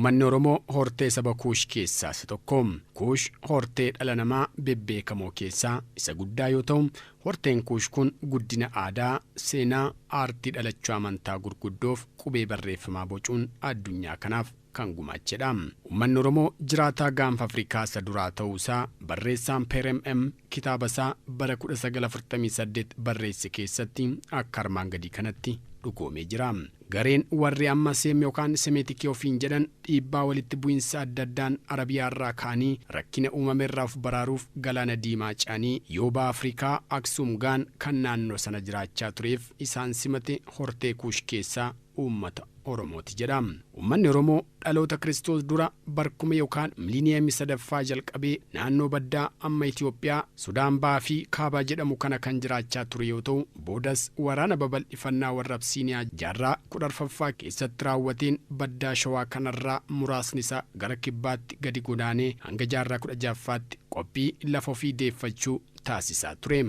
Uummanni Oromoo hortee saba Kuush keessaa isa tokko. Kuush hortee dhala namaa bebbeekamoo keessaa isa guddaa yoo ta'u, horteen Kuush kun guddina aadaa, seenaa, aartii dhalachuu amantaa gurguddoof qubee barreeffamaa bocuun addunyaa kanaaf kan gumaachedha. Uummanni Oromoo jiraataa gaanfa Afrikaa isa duraa ta'uusaa barreessaan PRMM kitaaba isaa bara 1948 barreesse keessatti akka armaan gadii kanatti dhugoomee jira. Gareen warri amma seem yookaan semeetikii ofiin jedhan dhiibbaa walitti bu'insa adda addaan Arabiyaarraa kaanii rakkina uumameerraa of baraaruuf galaana diimaa caanii yoobaa Afrikaa Aksum gaan kan naannoo sana jiraachaa tureef isaan simate hortee Kuush keessaa uummata Oromooti jedha. Uummanni Oromoo dhaloota Kiristoos dura barkuma yookaan miliiniyamii sadaffaa jalqabee naannoo baddaa amma Itiyoophiyaa, Sudaan Bahaa fi Kaabaa jedhamu kana kan jiraachaa ture yoo ta'u, boodas waraana babal'ifannaa warra Absiiniyaa jaarraa 14ffaa keessatti raawwateen baddaa Shawaa kanarraa muraasni isaa gara kibbaatti gadi godaanee hanga jaarraa 16ffaatti qophii lafa ofii deeffachuu taasisaa ture.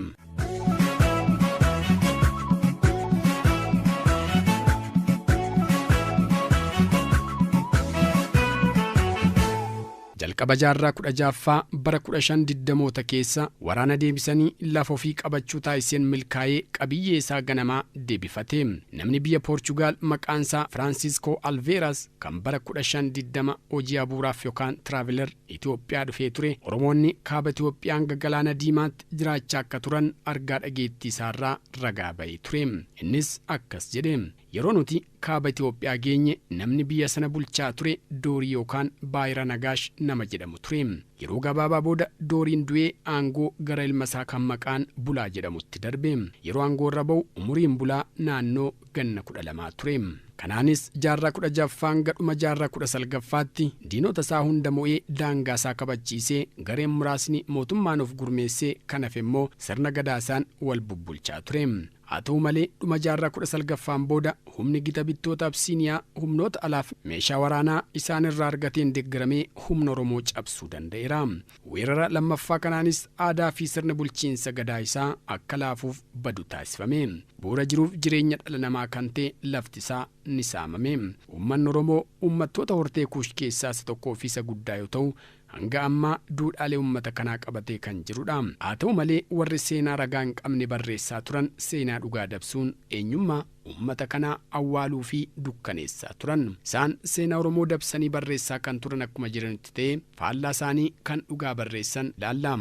Jalqaba jaarraa 16ffaa bara 1520moota keessa waraana deebisanii lafa ofii qabachuu taasiseen milkaa'ee qabiyyee isaa ganamaa deebifate. Namni biyya Poorchugaal maqaan isaa Francisco Alveras kan bara 1520 hojii abuuraaf yookaan tiraaveler Itiyoophiyaa dhufee ture, Oromoonni kaaba Itiyoophiyaa hanga galaana diimaatti jiraachaa akka turan argaa dhageettii isaarraa ragaa ba'ee ture. Innis akkas jedhe. Yeroo nuti kaaba Itiyoophiyaa geenye namni biyya sana bulchaa ture Doorii yookaan Baayira Nagaash nama jedhamu ture. Yeroo gabaabaa booda Dooriin du'ee aangoo gara ilma isaa kan maqaan Bulaa jedhamutti darbe. Yeroo aangoo irra ba'u umuriin Bulaa naannoo ganna 12 ture. Kanaanis jaarraa 16ffaa hanga dhuma jaarraa 19ffaatti diinota isaa hunda mo'ee daangaa isaa kabachiisee gareen muraasni mootummaan of gurmeessee kan hafe immoo sirna gadaasaan wal bubbulchaa ture. Haa ta'u malee dhuma jaarraa 19ffaan booda humni gita bittoota Absiiniyaa humnoota alaaf meeshaa waraanaa isaan irraa argateen deeggaramee humna Oromoo cabsuu danda'eera. Weerara lammaffaa kanaanis aadaa fi sirna bulchiinsa gadaa isaa akka laafuuf badu taasifame. Bu'uura jiruuf jireenya dhala namaa kan ta'e lafti isaa ni saamame. Uummanni Oromoo uummattoota hortee Kuush keessaa isa tokkoo fi isa guddaa yoo ta'u, hanga ammaa duudhaalee uummata kanaa qabatee kan jirudha. Haa ta'u malee warri seenaa ragaa hin qabne barreessaa turan seenaa dhugaa dabsuun eenyummaa uummata kanaa awwaaluu fi dukkaneessaa turan. Isaan seenaa Oromoo dabsanii barreessaa kan turan akkuma jiranitti ta'e faallaa isaanii kan dhugaa barreessan laalla.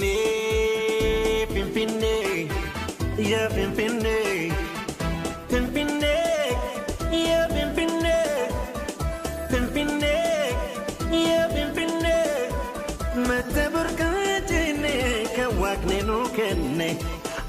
Finfinnee, Finfinnee, yaa Finfinnee, Finfinnee, yaa Finfinnee, Finfinnee, yaa Finfinnee, mata burqaatine kan waaqni nu kenne,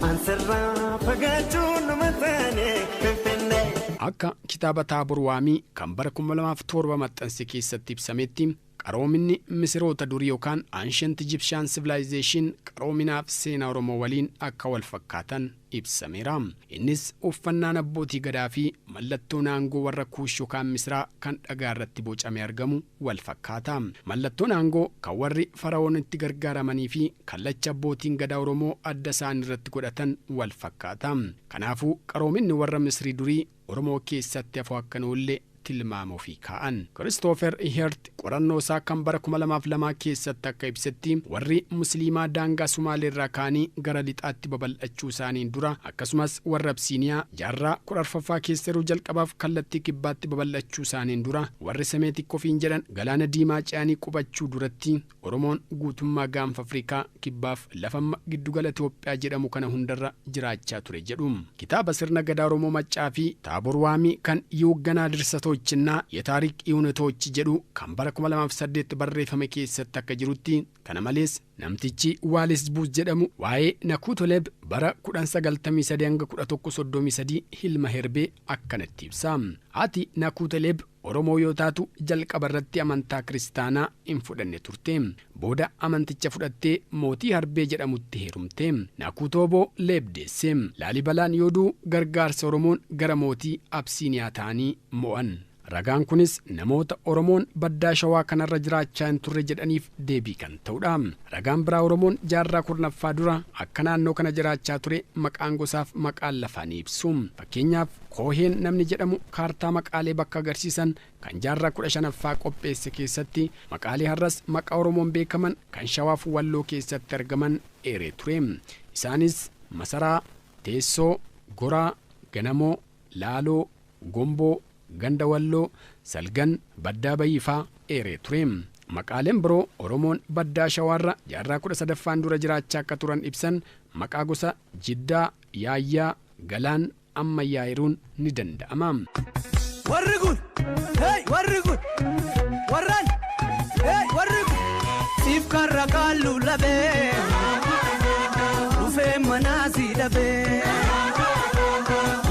ansarraa fagaachuun nama taane Finfinnee. Akka kitaaba Taabor Waamii kan bara 2007 maxxanse keessatti ibsametti qaroominni Misiroota durii yookaan Ancient Egyptian Civilization qaroominaaf seenaa Oromoo waliin akka wal fakkaatan ibsameera. Innis uffannaan abbootii gadaa fi mallattoon aangoo warra Kuush yookaan Misiraa kan dhagaa irratti bocamee argamu wal fakkaata. Mallattoon aangoo kan warri Fara'oonitti gargaaramanii fi kallacha abbootiin gadaa Oromoo adda isaanii irratti godhatan wal fakkaata. Kanaafuu qaroominni warra Misirii durii Oromoo keessatti hafuu akka noollee tilmaamoo fi kaa'an. Christopher Ihert qorannoo isaa kan bara 2002 keessatti akka ibsetti warri musliimaa daangaa Sumaaleerraa kaanii gara lixaatti babal'achuu isaaniin dura akkasumas warra Absiiniyaa jaarraa 14ffaa keessa yeroo jalqabaaf kallattii kibbaatti babal'achuu isaaniin dura warri Semeetik ofiin jedhan galaana diimaa ce'anii qubachuu duratti Oromoon guutummaa gaanfa Afrikaa kibbaaf lafa giddugala Itiyoophiyaa jedhamu kana hundarra jiraachaa ture jedhu. Kitaaba sirna gadaa Oromoo Maccaa fi Taabor Waamii kan Yoogganaa Dirsatochina የታሪክ እውነቶች jedhu kan bara 2008 barreeffame keessatti akka jirutti kana malees namtichi Waalis Buus jedhamu waa'ee Nakutoleb bara 1993 hanga 1133 hilma herbee akkanatti ibsa. Haati Nakutoleb Oromoo yoo taatu jalqaba irratti amantaa kiristaanaa hin fudhanne turte. Booda amanticha fudhattee mootii Harbee jedhamutti heerumte. Nakutoboo Leebdeesse. Laalibalaan yooduu gargaarsa Oromoon gara mootii Absiiniyaa ta'anii mo'an. Ragaan kunis namoota Oromoon baddaa Shawaa kanarra jiraachaa hin turre jedhaniif deebii kan ta'udha. Ragaan biraa Oromoon jaarraa kurnaffaa dura akka naannoo kana jiraachaa ture maqaan gosaaf maqaan lafaa ni ibsu. Fakkeenyaaf Kooheen namni jedhamu kaartaa maqaalee bakka agarsiisan kan jaarraa 15ffaa qopheesse keessatti maqaalee har'as maqaa Oromoon beekaman kan Shawaaf Walloo keessatti argaman eeree ture. Isaanis Masaraa, Teessoo, Goraa, Ganamoo, Laaloo, Gomboo, Ganda Walloo, Salgan, Baddaa Bayiifaa eeree ture. Maqaaleen biroo Oromoon baddaa Shawaarra jaarraa 13ffaan dura jiraachaa akka turan ibsan maqaa gosa Jiddaa, Yaayyaa, Galaan, Ammayyaayiruun ni danda'ama. Warri kun warraan warri kun siif karra kaallu labee dhufee manaasii dhabee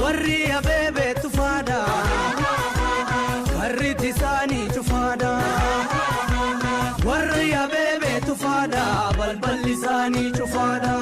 warri abeebee tufaadha warri tisaanii cufaadha warri abeebee tufaadha balballi isaanii cufaadha.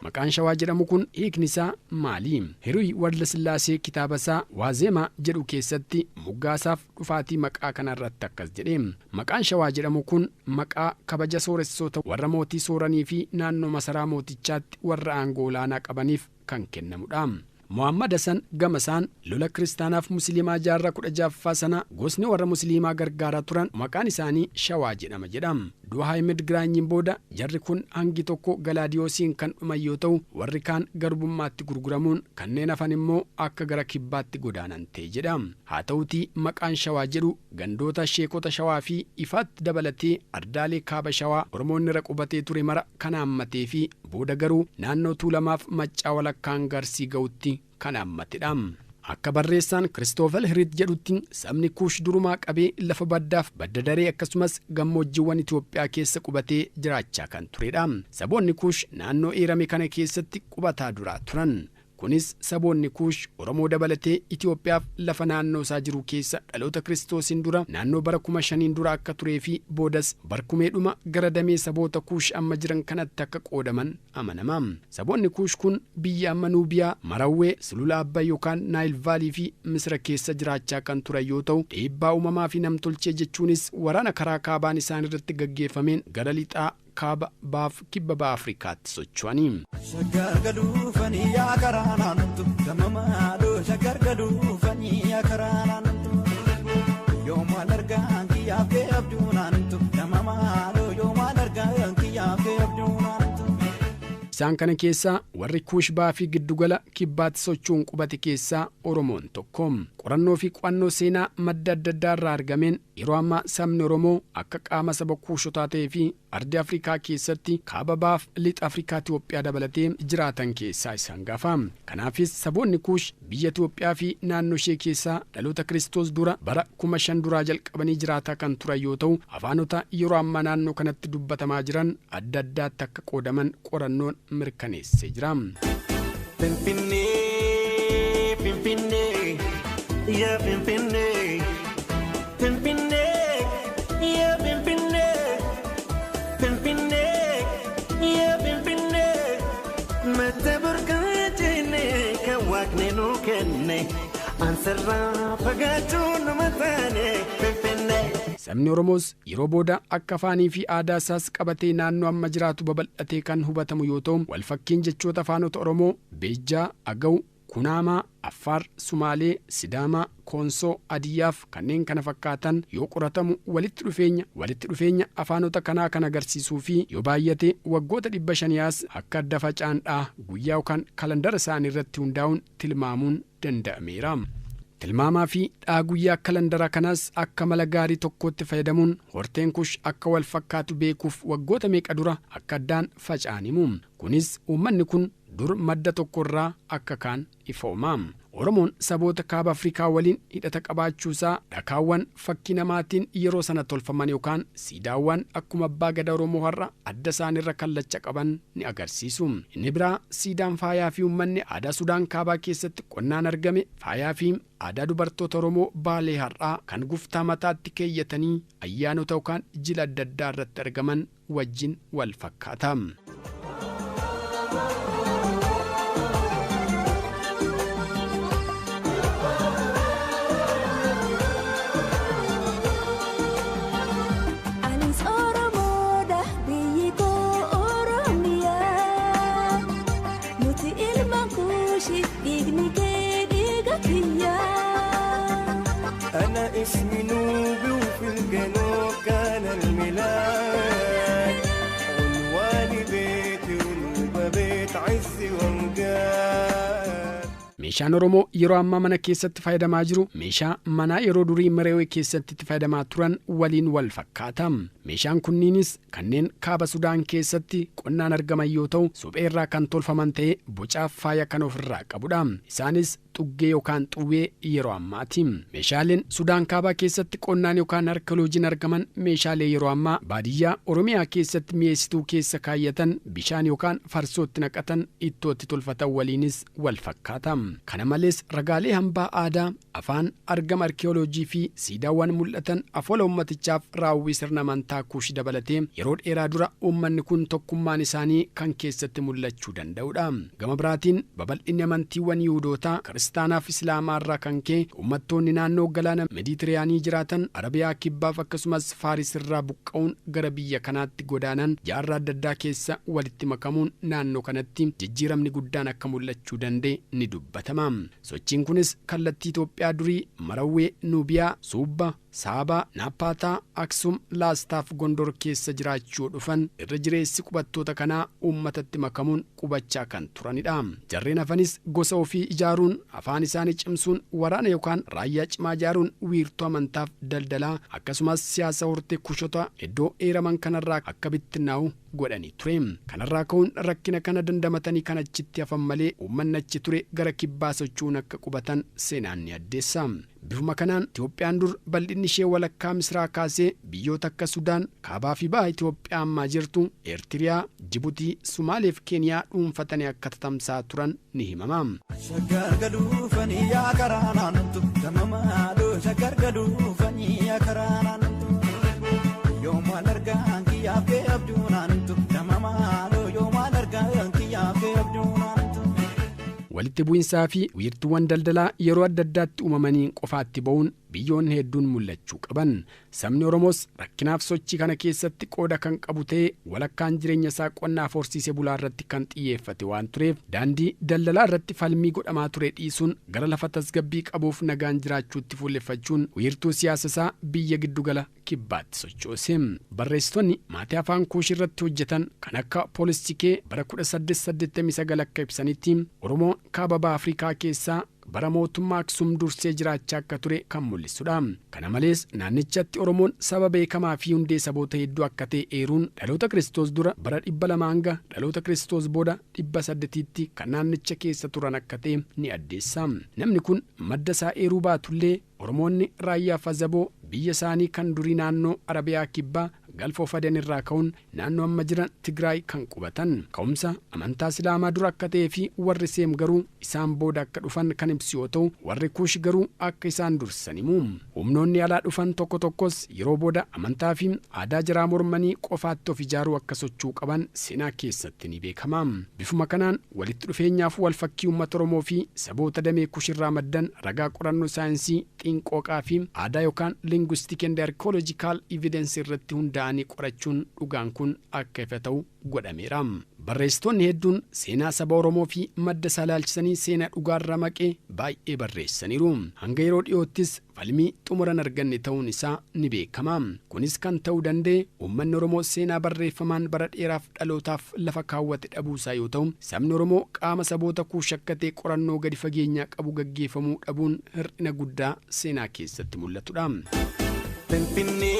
Maqaan Shawaa jedhamu kun hiikni isaa maali? Hiruy Waldaslaasee kitaaba isaa Waazeemaa jedhu keessatti muggaasaaf dhufaatii maqaa kanarratti akkas jedhe. Maqaan Shawaa jedhamu kun maqaa kabaja sooressoota warra mootii sooranii fi naannoo masaraa mootichaatti warra aangoo olaanaa qabaniif kan kennamudha. Muhammad Hassan gamasaan lola kiristaanaaf musliimaa jaarraa 16ffaa sana gosni warra musliimaa gargaaraa turan maqaan isaanii Shawaa jedhama jedhama. Du'a Hayimed Giraanyiin booda jarri kun hangi tokko Galaadiyoosiin kan dhuman yoo ta'u warri kaan garbummaatti gurguramuun kanneen hafan immoo akka gara kibbaatti godaanan ta'e jedhama. Haa ta'utii maqaan Shawaa jedhu gandoota sheekota Shawaa fi ifaatti dabalatee ardaalee kaaba Shawaa Oromoonni irra qubatee ture mara kan haammatee fi booda garuu naannoo Tuulamaaf Maccaa walakkaan Garsii ga'utti kan haammatedha. Akka barreessaan Kiristoofer Hiriit jedhutti sabni Kuush durumaa qabee lafa baddaaf badda daree akkasumas gammoojjiiwwan Itoophiyaa keessa qubatee jiraachaa kan turedha. Saboonni Kuush naannoo eerame kana keessatti qubataa duraa turan. Kunis saboonni Kuush Oromoo dabalatee Itoophiyaaf lafa naannoo isaa jiru keessa dhaloota Kiristoosiin dura naannoo bara 5000 dura akka turee fi boodas barkumeedhuma gara damee saboota Kuush amma jiran kanatti akka qoodaman amanama. Saboonni Kuush kun biyya amma Nuubiyaa, Marawwee, Sulula Abbayyaa yookaan Naayil Vaalii fi Misira keessa jiraachaa kan turan yoo ta'u dhiibbaa uumamaa fi namtolchee jechuunis waraana karaa kaabaan isaan irratti gaggeeffameen gara lixaa kaaba baaf kibba ba'a Afrikaatti socho'anii. Shagargaluufanii yaa karaanaantu gamamaadoo shagargaluufanii yaa karaanaantu yoomaan argaan kiyyaaf kee abduunaantu gamamaadoo yoomaan argaan kiyyaaf kee abduunaantu. Isaan kana keessaa warri Kuush ba'aa fi giddugala kibbaatti socho'uun qubate keessaa Oromoon tokko. Qorannoo fi qo'annoo seenaa madda adda addaa irraa argameen yeroo ammaa sabni Oromoo akka qaama saba Kuushotaa ta'ee fi ardii Afrikaa keessatti kaaba baaf lixa Afrikaa Itoophiyaa dabalatee jiraatan keessaa isaan gafa. Kanaafis saboonni Kuush biyya Itoophiyaa fi naannoo ishee keessaa dhaloota Kiristoos dura bara 5000 duraa jalqabanii jiraataa kan turan yoo ta'u afaanota yeroo ammaa naannoo kanatti dubbatamaa jiran adda addaatti akka qoodaman qorannoon mirkaneessee jira. Pimpinee, pimpinee, yaa pimpinee, pimpinee, yaa pimpinee, pimpinee, yaa pimpinee, mata burqaajinee kan waaqni nu kenne ansarraa fagaachuun mataane pimpinee. Sabni Oromoos yeroo booda akka afaanii fi aadaa isaas qabatee naannoo amma jiraatu babal'atee kan hubatamu yoo ta'u walfakkiin jechoota afaanota Oromoo Beejjaa, Agaw, Kunaamaa, Affaar, Sumaalee, Sidaamaa, Koonsoo, Adiyyaaf kanneen kana fakkaatan yoo qoratamu walitti dhufeenya afaanota kanaa kan agarsiisuu fi yoo baay'ate waggoota 500 akka adda facaandhaa guyyaa yookaan kalandara isaanii irratti hundaa'uun tilmaamuun danda'ameera. Tilmaamaa fi guyyaa kalandara kanaas akka mala gaarii tokkotti fayyadamuun horteen Kuush akka wal fakkaatu beekuuf waggoota meeqa dura akka addaan faca'animu. Kunis uummanni kun dur madda tokkorraa akka kaan ifooma. Oromoon saboota kaaba Afrikaa waliin hidhata qabaachuusaa dhakaawwan fakkii namaatiin yeroo sana tolfaman yookaan siidaawwan akkuma abbaa gadaa Oromoo har'a adda isaanirra kallacha qaban ni agarsiisu. Inni biraa siidaan faayaa fi uummanni aadaa Sudaan kaabaa keessatti qonnaan argame faayaa fi aadaa dubartoota Oromoo Baalee har'aa kan guftaa mataatti keeyyatanii ayyaanota yookaan jila adda addaa irratti argaman wajjin wal fakkaata. المنكوش ديقني ديقكيا أنا اسمي نوبي وفي الجنوب كان الميلاد عنواني بيتي والبيت عزي وامجاد meeshaan Oromoo yeroo ammaa mana keessatti fayyadamaa jiru meeshaa manaa yeroo durii Mereewee keessatti itti fayyadamaa turan waliin wal fakkaata. Meeshaan kunniinis kanneen kaaba Sudaan keessatti qonnaan argaman yoo ta'u suphee irraa kan tolfaman ta'ee bocaaf faaya kan ofirraa qabudha. Isaanis xuggee yookaan xuwwee yeroo ammaati. Meeshaaleen Sudaan kaabaa keessatti qonnaan yookaan arkeoloojiin argaman meeshaalee yeroo ammaa baadiyyaa Oromiyaa keessatti mi'eessituu keessa kaayyatan bishaan yookaan farsootti naqatan ittootti tolfatan waliinis wal fakkaata. Kana malees ragaalee hambaa aadaa afaan argama arkeoloojii fi siidaawwan mul'atan afoola ummatichaaf raawwii sirna amantaa kuushi dabalatee yeroo dheeraa dura uummanni kun tokkummaan isaanii kan keessatti mul'achuu danda'udha. Gama biraatiin babal'inni amantiiwwan Yihuudootaa Kiristaanaaf Islaamaa irraa kan ka'e uummattoonni naannoo galaana Meditiraanii jiraatan Arabiyaa kibbaaf akkasumas Faaris irraa buqqa'uun gara biyya kanaatti godaanan jaarraa adda addaa keessa walitti makamuun naannoo kanatti jijjiiramni guddaan akka mul'achuu danda'e ni dubbata. Sochiin kunis kallattii Itoophiyaa durii Marawwee, Nuubiyaa, Suubba, Saabaa, Naapaataa, Aksum, Laastaaf Gondor keessa jiraachuu dhufan irra jireessi qubattoota kanaa uummatatti makamuun qubachaa kan turanidha. Jarreen hafanis gosa ofii ijaaruun, afaan isaanii cimsuun, waraana yookaan raayyaa cimaa ijaaruun wiirtuu amantaaf daldalaa akkasumas siyaasa hortee kushota iddoo eeraman kanarraa akka bittinnaa'u godhanii ture. Kanarraa ka'uun rakkina kana dandamatanii kan achitti hafan malee uummanni achi ture gara kibbaa socho'uun akka qubatan seenaan ni addeessa. Bifuma kanaan Itoophiyaan dur bal'inni ishee walakkaa Misraa kaasee biyyoota akka Sudaan, Kaabaa fi Bahaa Itoophiyaa ammaa jirtu, Eertiriyaa, Jibuutii, Sumaalee fi Keeniyaa dhuunfatanii akka tatamsaa turan ni himama. Walitti bu'insaa fi wiirtuuwwan daldalaa yeroo adda addaatti uumamanii qofaatti ba'uun biyyoonni hedduun mul'achuu qaban. Sabni Oromoos rakkinaaf sochii kana keessatti qooda kan qabu ta'ee walakkaan jireenya isaa qonnaaf horsiisee bulaa irratti kan xiyyeeffate waan tureef daandii daldalaa irratti falmii godhamaa ture dhiisuun gara lafa tasgabbii qabuuf nagaan jiraachuutti fuulleffachuun wiirtuu siyaasa isaa biyya giddugala kibbaatti sochoose. Barreessitoonni maatii afaan kuushii irratti hojjetan kan akka Poolistikee bara 1889 akka ibsanitti Oromoo kaaba baha Afrikaa keessaa bara mootummaa Aksum dursee jiraachaa akka ture kan mul'isudha. Kana malees naannichatti Oromoon saba beekamaa fi hundee saboota hedduu akka ta'e eeruun dhaloota Kiristoos dura bara 200 hanga dhaloota Kiristoos booda 800tti kan naannicha keessa turan akka ta'e ni addeessa. Namni kun madda isaa eeruu baatullee Oromoonni raayyaa Fazaboo biyya isaanii kan durii naannoo Arabiyaa kibbaa galfoo Fadan irraa ka'uun naannoo amma jiran Tigraay kan qubatan. Ka'umsa amantaa Islaamaa dura akka ta'ee fi warri Seem garuu isaan booda akka dhufan kan ibsu yoo ta'u warri Kuush garuu akka isaan dursan himu. Humnoonni alaa dhufan tokko tokkos yeroo booda amantaa fi aadaa jiraa mormanii qofaatti of ijaaruu akka sochuu qaban seenaa keessatti ni beekama. Bifuma kanaan walitti dhufeenyaaf wal fakkii uummata Oromoo fi saboota damee Kuush irraa maddan ragaa qorannoo saayinsii xiinqooqaa fi aadaa yookaan linguistic and archaeological evidence irratti hundaa'anii qorachuun dhugaan kun akka ifa ta'u godhameera. Barreessitoonni hedduun seenaa saba Oromoo fi madda isaa ilaalchisanii seenaa dhugaarra maqee baay'ee barreessaniiru. Hanga yeroo dhiyoottis falmii xumuran arganne ta'uun isaa ni beekama. Kunis kan ta'uu danda'e uummanni Oromoo seenaa barreeffamaan bara dheeraaf dhalootaaf lafa kaawwate dhabuusaa yoo ta'u sabni Oromoo qaama saboota Kuush akka ta'e qorannoo gadi fageenyaa qabu gaggeeffamuu dhabuun hir'ina guddaa seenaa keessatti mul'atudha.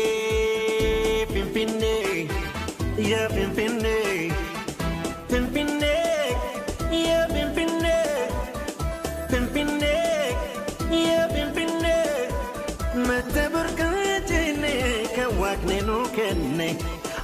Pimpinee, pimpinee, yeah pimpinee, pimpinee, yeah pimpinee, pimpinee, yeah pimpinee, mata burkaatine kan waaqni nu kenne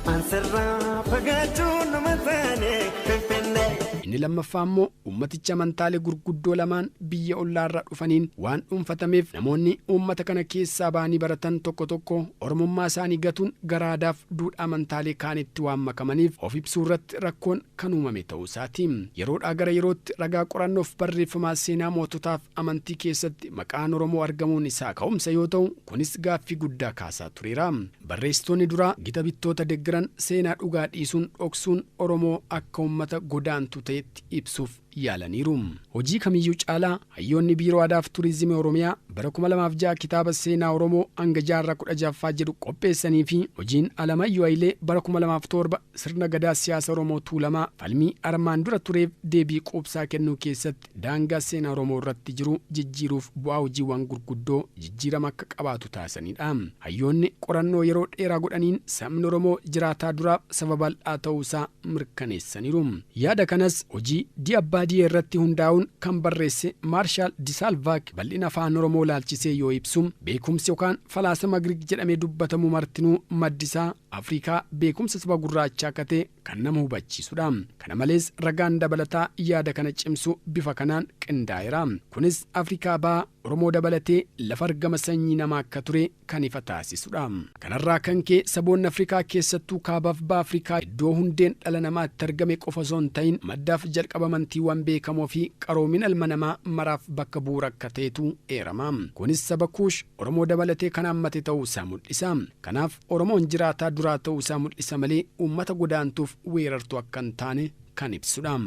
ansarraa fagaachuun nama taane pimpinee. Inni lammaffaa immoo uummaticha amantaalee gurguddoo lamaan biyya ollaarraa dhufaniin waan dhuunfatameef namoonni uummata kana keessaa ba'anii baratan tokko tokko oromummaa isaanii gatuun garaadaaf duudhaa amantaalee kaanitti waan makamaniif of ibsuu irratti rakkoon kan uumame ta'uu isaati. Yeroodhaa gara yerootti ragaa qorannoof barreeffamaa seenaa moototaaf amantii keessatti maqaan Oromoo argamuun isaa ka'umsa yoo ta'u kunis gaaffii guddaa kaasaa tureera. Barreessitoonni duraa gita bittoota deeggaran seenaa dhugaa dhiisuun dhoksuun Oromoo akka uummata godaantu ta'etti ibsuuf yaalaniiru. Hojii kamiyyuu caalaa hayyoonni biiroo aadaa fi turizimii Oromiyaa bara 2006 kitaaba seenaa Oromoo hanga jaarraa 16ffaa jedhu qopheessanii fi hojiin Alamayyoo Hayilee bara 2007 sirna gadaa siyaasa Oromoo Tuulamaa falmii armaan dura tureef deebii quubsaa kennuu keessatti daangaa seenaa Oromoo irratti jiru jijjiiruuf bu'aa hojiiwwan gurguddoo jijjiirama akka qabaatu taasisanidha. Hayyoonni qorannoo yeroo dheeraa godhaniin sabni Oromoo jiraataa duraaf saba bal'aa ta'uusaa mirkaneessaniiru. Yaada kanas hojii Di'abbaadiyee irratti hundaa'uun kan barreesse Maarshaal Disaalvaak bal'ina afaan Oromoo laalchisee yoo ibsu beekumsi yookaan falaasama Giriik jedhamee dubbatamu martinuu maddisaa Afrikaa beekumsa saba gurraachaa akka ta'e kan nama hubachiisudha. Kana malees ragaan dabalataa yaada kana cimsu bifa kanaan qindaa'eera. Kunis Afrikaa ba'aa Oromoo dabalatee lafa argama sanyii namaa akka ture kan ifa taasisudha. Kanarraa kan ka'e saboonni Afrikaa keessattuu kaabaaf ba'a Afrikaa iddoo hundeen dhala namaatti argame qofa osoo hin ta'in maddaaf jalqaba amantiiwwan beekamoo fi qaroomina ilma namaa maraaf bakka bu'uura akka ta'etu eerama. Kunis saba Kuush Oromoo dabalatee kan hammate ta'uu isaa mul'isa. Kanaaf Oromoon jiraataa duraa ta'uu isaa mul'isa malee uummata godaantuuf weerartuu akka hin taane kan ibsudha.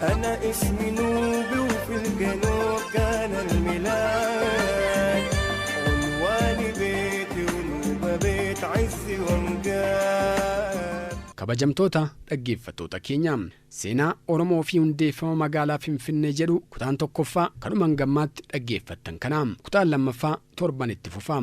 أنا اسمي نوبي وفي الجنوب كان الميلاد عنواني بيتي ونوبة بيت عزي ومجاد. Kabajamtoota dhaggeeffattoota keenya seenaa Oromoo fi hundeeffama magaalaa Finfinnee jedhu kutaan tokkoffaa kanumaan gammaatti dhaggeeffattan kana kutaan lammaffaa torban itti fufa.